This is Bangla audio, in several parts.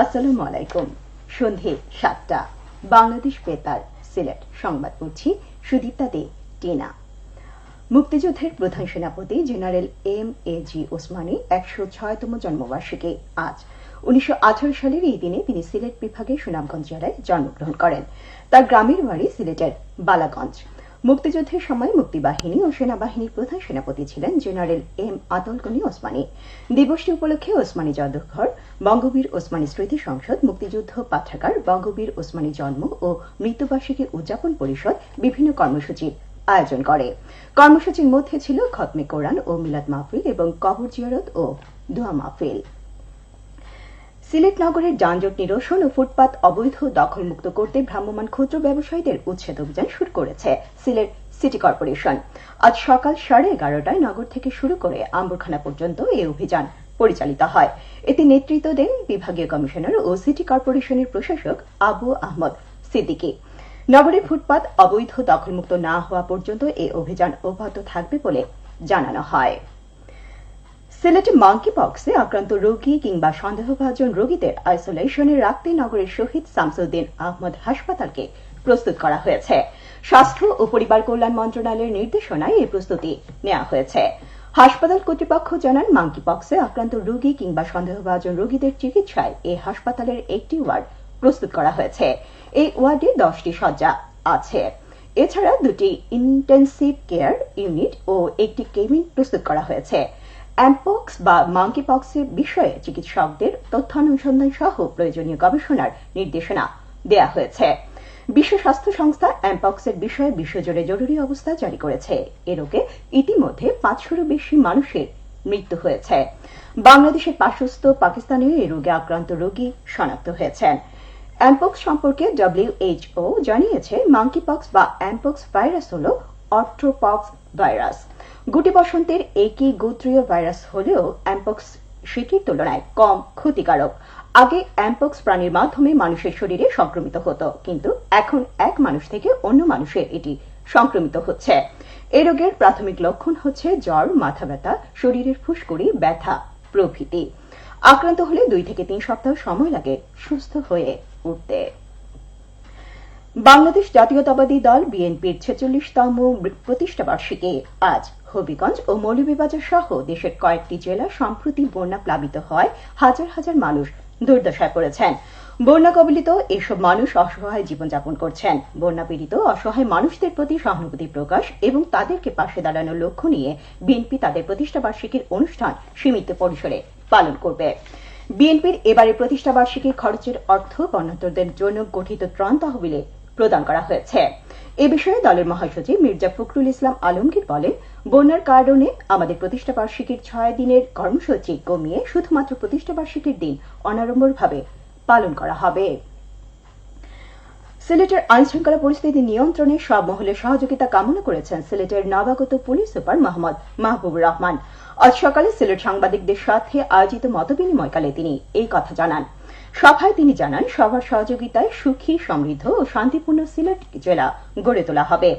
আসসালামু আলাইকুম। সন্ধে ৭টা। বাংলাদেশ বেতার সিলেট সংবাদ পড়ছি সুদীপ্তা দে টিনা। মুক্তিযুদ্ধের প্রধান সেনাপতি জেনারেল এম.এ.জি. ওসমানী ১০৬তম জন্মবার্ষিকী আজ। ১৯১৮ সালের এই দিনে তিনি সিলেট বিভাগের সুনামগঞ্জ জেলায় জন্মগ্রহণ করেন। তার গ্রামের বাড়ি সিলেটের বালাগঞ্জ। মুক্তিযুদ্ধের সময় মুক্তিবাহিনী ও সেনাবাহিনীর প্রধান সেনাপতি ছিলেন জেনারেল এম আতল গনি ওসমানী। দিবসটি উপলক্ষে ওসমানী জাদুঘর, বঙ্গবীর ওসমানী স্মৃতি সংসদ, মুক্তিযুদ্ধ পাঠাগার, বঙ্গবীর ওসমানী জন্ম ও মৃত্যুবার্ষিকী উদযাপন পরিষদ বিভিন্ন কর্মসূচির আয়োজন করে। কর্মসূচির মধ্যে ছিল খতমে কোরআন ও মিলাদ মাহফিল এবং কবর জিয়ারত ও দোয়া মাহফিল। সিলেট নগরের যানজট নিরসন ও ফুটপাত অবৈধ দখলমুক্ত করতে ভ্রাম্যমাণ ক্ষুদ্র ব্যবসায়ীদের উচ্ছেদ অভিযান শুরু করেছে সিলেট সিটি কর্পোরেশন। আজ সকাল 11:30টায় নগর থেকে শুরু করে আম্বরখানা পর্যন্ত এই অভিযান পরিচালিত হয়। এতে নেতৃত্ব দেন বিভাগীয় কমিশনার ও সিটি কর্পোরেশনের প্রশাসক আবু আহমদ সিদ্দিকী। নগরের ফুটপাত অবৈধ দখলমুক্ত না হওয়া পর্যন্ত এই অভিযান অব্যাহত থাকবে বলে জানানো হয়। সিলেটে মাঙ্কি পক্সে আক্রান্ত রোগী কিংবা সন্দেহভাজন রোগীদের আইসোলেশনে রাখতে নগরের শহীদ শামসুদ্দিন আহমদ হাসপাতালকে প্রস্তুত করা হয়েছে। স্বাস্থ্য ও পরিবার কল্যাণ মন্ত্রণালয়ের নির্দেশনায় এই প্রস্তুতি নেওয়া হয়েছে। হাসপাতাল কর্তৃপক্ষ জানান, মাঙ্কি পক্সে আক্রান্ত রোগী কিংবা সন্দেহভাজন রোগীদের চিকিৎসায় এই হাসপাতালের একটি ওয়ার্ড প্রস্তুত করা হয়েছে। এই ওয়ার্ডে 10টি শয্যা আছে। এছাড়া 2টি ইন্টেন্সিভ কেয়ার ইউনিট ও একটি কেবিন প্রস্তুত করা হয়েছে। অ্যামপক্স বা মাঙ্কি পক্সের বিষয়ে চিকিৎসকদের তথ্যানুসন্ধান সহ প্রয়োজনীয় গবেষণার নির্দেশনা দেওয়া হয়েছে। বিশ্ব স্বাস্থ্য সংস্থা অ্যামপক্সের বিষয়ে বিশ্বজুড়ে জরুরি অবস্থা জারি করেছে। এ রোগে ইতিমধ্যে 500-র বেশি মানুষের মৃত্যু হয়েছে। বাংলাদেশের পার্শ্বস্থ পাকিস্তানেও এই রোগে আক্রান্ত রোগী শনাক্ত হয়েছেন। অ্যামপক্স সম্পর্কে WHO জানিয়েছে, মাঙ্কি পক্স বা অ্যামপক্স ভাইরাস হল অর্থ্রোপক্স ভাইরাস। গুটি বসন্তের একই গোত্রীয় ভাইরাস হলেও অ্যামপক্স সেটির তুলনায় কম ক্ষতিকারক। আগে অ্যামপক্স প্রাণীর মাধ্যমে মানুষের শরীরে সংক্রমিত হতো, কিন্তু এখন এক মানুষ থেকে অন্য মানুষে এটি সংক্রমিত হচ্ছে। এই রোগের প্রাথমিক লক্ষণ হচ্ছে জ্বর, মাথা ব্যথা, শরীরের ফুসকুড়ি, ব্যথা প্রভৃতি। আক্রান্ত হলে 2 থেকে 3 সপ্তাহ সময় লাগে সুস্থ হয়ে উঠতে। বাংলাদেশ জাতীয়তাবাদী দল বিএনপির 46তম প্রতিষ্ঠাবার্ষিকী আজ। হবিগঞ্জ ও মৌলভীবাজার সহ দেশের কয়েকটি জেলা সম্প্রতি বন্যা প্লাবিত হওয়ায় হাজার হাজার মানুষ দুর্দশায় পড়েছেন। বন্যা কবলিত এসব মানুষ অসহায় জীবনযাপন করছেন। বন্যা পীড়িত অসহায় মানুষদের প্রতি সহানুভূতি প্রকাশ এবং তাদেরকে পাশে দাঁড়ানোর লক্ষ্য নিয়ে বিএনপি তাদের প্রতিষ্ঠাবার্ষিকীর অনুষ্ঠান সীমিত পরিসরে পালন করবে। বিএনপির এবারের প্রতিষ্ঠাবার্ষিকীর খরচের অর্থ বন্যার্তদের জন্য গঠিত ত্রাণ তহবিলে প্রদান করা হয়েছে। এ বিষয়ে দলের মহাসচিব মির্জা ফখরুল ইসলাম আলমগীর বলেন, বন্যার কারণে আমাদের প্রতিষ্ঠাবার্ষিকীর 6 দিনের কর্মসূচি কমিয়ে শুধুমাত্র প্রতিষ্ঠাবার্ষিকীর দিন অনাড়ম্বরভাবে পালন করা হবে। সিলেটের আইনশৃঙ্খলা পরিস্থিতি নিয়ন্ত্রণে সব মহলের সহযোগিতা কামনা করেছেন সিলেটের নবাগত পুলিশ সুপার মোহাম্মদ মাহবুবুর রহমান। আজ সকালে সিলেট সাংবাদিকদের সাথে আয়োজিত মতবিনিময়কালে তিনি এই কথা জানান। সভায় তিনি জানান, সবার সহযোগিতায় সুখী, সমৃদ্ধ ও শান্তিপূর্ণ সিলেট জেলা গড়ে তোলা হবে।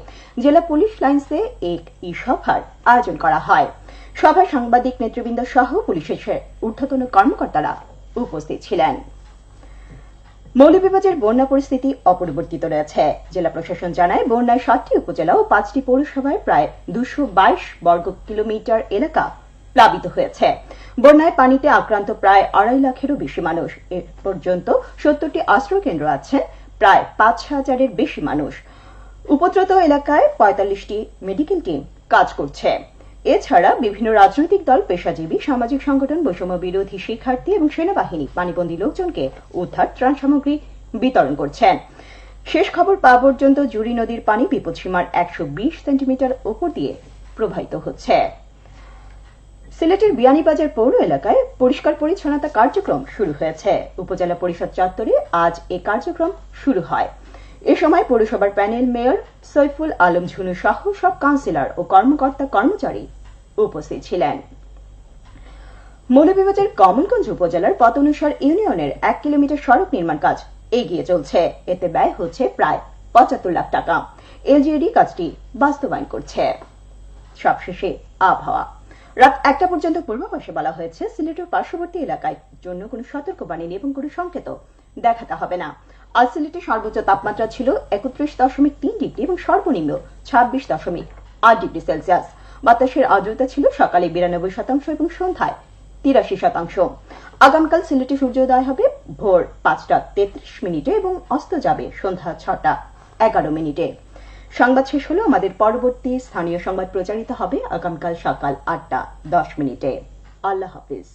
জেলা পুলিশ লাইন্সে এক সভার আয়োজন করা হয়। সভায় সাংবাদিক নেতৃবৃন্দ সহ পুলিশের ঊর্ধ্বতন কর্মকর্তারা উপস্থিত ছিলেন। মৌলভীবাজারের বন্যা পরিস্থিতি অপরিবর্তিত রয়েছে। জেলা প্রশাসন জানায়, বন্যায় 7টি উপজেলা ও 5টি পৌরসভায় প্রায় 222 বর্গ কিলোমিটার এলাকা প্লাবিত হয়েছে। বন্যায় পানিতে আক্রান্ত প্রায় 2.5 লাখেরও বেশি মানুষ। এ পর্যন্ত 70টি আশ্রয় কেন্দ্র আছে প্রায় 5,000-এর বেশি মানুষ। উপদ্রুত এলাকায় 45টি মেডিকেল টিম কাজ করছে। এছাড়া বিভিন্ন রাজনৈতিক দল, পেশাজীবী, সামাজিক সংগঠন, বৈষম্য বিরোধী শিক্ষার্থী এবং সেনাবাহিনী পানিবন্দী লোকজনকে উদ্ধার ত্রাণ সামগ্রী বিতরণ করছেন। শেষ খবর পাওয়া পর্যন্ত জুড়ি নদীর পানি বিপদসীমার 120 সেন্টিমিটার উপর দিয়ে প্রবাহিত হচ্ছে। সিলেটের বিয়ানীবাজার পৌর এলাকায় পরিষ্কার পরিচ্ছন্নতা কার্যক্রম শুরু হয়েছে। উপজেলা পরিষদ চত্বরে আজ এই কার্যক্রম শুরু হয়। এ সময় পৌরসভার প্যানেল মেয়র সৈফুল আলম ঝুনু সহ সব কাউন্সিলর ও কর্মকর্তা কর্মচারী উপস্থিত ছিলেন। মৌলভীবাজার কমলগঞ্জ উপজেলার পতনুসার ইউনিয়নের 1 কিলোমিটার সড়ক নির্মাণ কাজ এগিয়ে চলছে। এতে ব্যয় হচ্ছে প্রায় 75 লাখ টাকা। এলজিইডি কাজটি বাস্তবায়ন করছে। সবশেষে আবহাওয়া। রাত 1টা পর্যন্ত পূর্বাভাসে বলা হয়েছে সিলেটের পার্শ্ববর্তী এলাকায় জন্য কোনো সতর্কবাণী নেই এবং কোনো সংকেত দেখাতে হবে না। আজ সিলেটে সর্বোচ্চ তাপমাত্রা ছিল 31.3 ডিগ্রি এবং সর্বনিম্ন 26.8 ডিগ্রি সেলসিয়াস। বাতাসের আর্দ্রতা ছিল সকালে 92% এবং সন্ধ্যায় 83%। আগামীকাল সিলেটে সূর্যোদয় হবে ভোর 5টা 33 এবং অস্ত যাবে সন্ধ্যা 6টা11। সংবাদ শেষ হলো। আমাদের পরবর্তী স্থানীয় সংবাদ প্রচারিত হবে আগামীকাল সকাল 8টা 10। আল্লাহ হাফিজ।